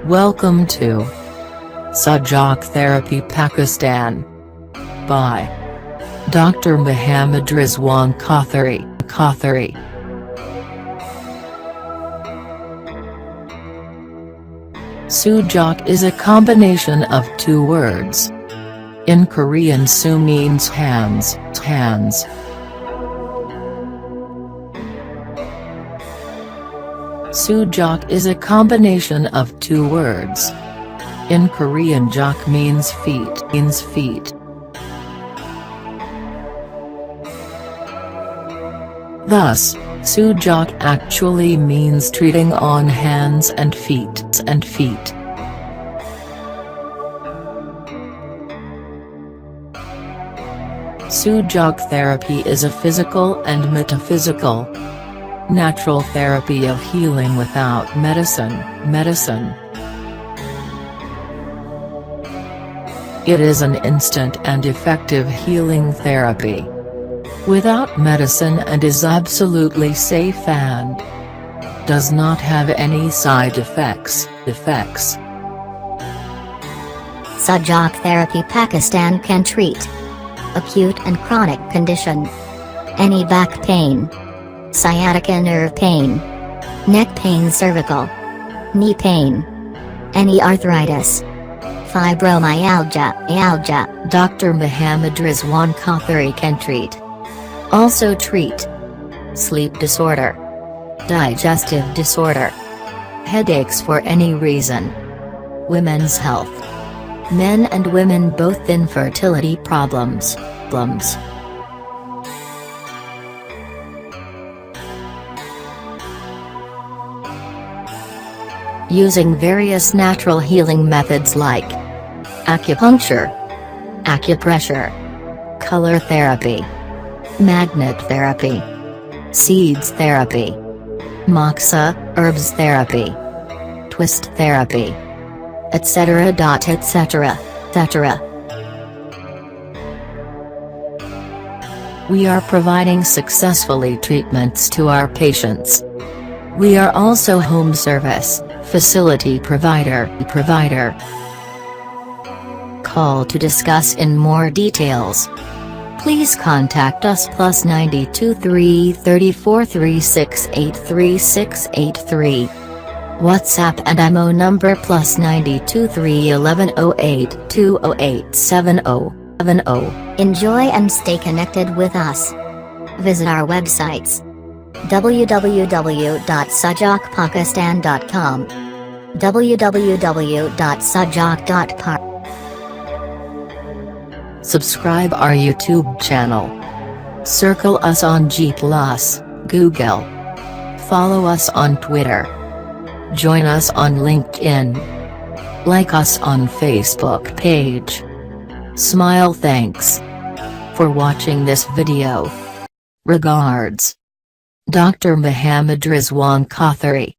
Welcome to Sujok Therapy Pakistan by Dr.MUHAMMAD Rizwan Kothari. Sujok is a combination of two words. In Korean, su means hands. Sujok is a combination of two words. In Korean, jok means feet. Thus, Sujok actually means treating on hands and feet. Sujok therapy is a physical and metaphysical, natural therapy of healing without medicine. It is an instant and effective healing therapy without medicine and is absolutely safe and does not have any side effects. Sujok Therapy Pakistan can treat acute and chronic condition, any back pain, sciatica nerve pain, neck pain, cervical, knee pain, any arthritis, fibromyalgia. Dr.MUHAMMAD Rizwan Kothari can treat. Also treat sleep disorder, digestive disorder, headaches for any reason, women's health, men and women both, infertility problems. Using various natural healing methods like acupuncture, acupressure, color therapy, magnet therapy, seeds therapy, moxa, herbs therapy, twist therapy, etc. We are providing successfully treatments to our patients. We are also home service facility provider. Call to discuss in more details. Please contact us +92 334 368 3683. WhatsApp and MO number +92 311 08 208 70. Enjoy and stay connected with us. Visit our websites www.sujokpakistan.com, www.sujok.par. Subscribe our YouTube channel. Circle us on G+, Google. Follow us on Twitter. Join us on LinkedIn. Like us on Facebook page. Smile. Thanks for watching this video. Regards, Dr.MUHAMMAD Rizwan Kothari.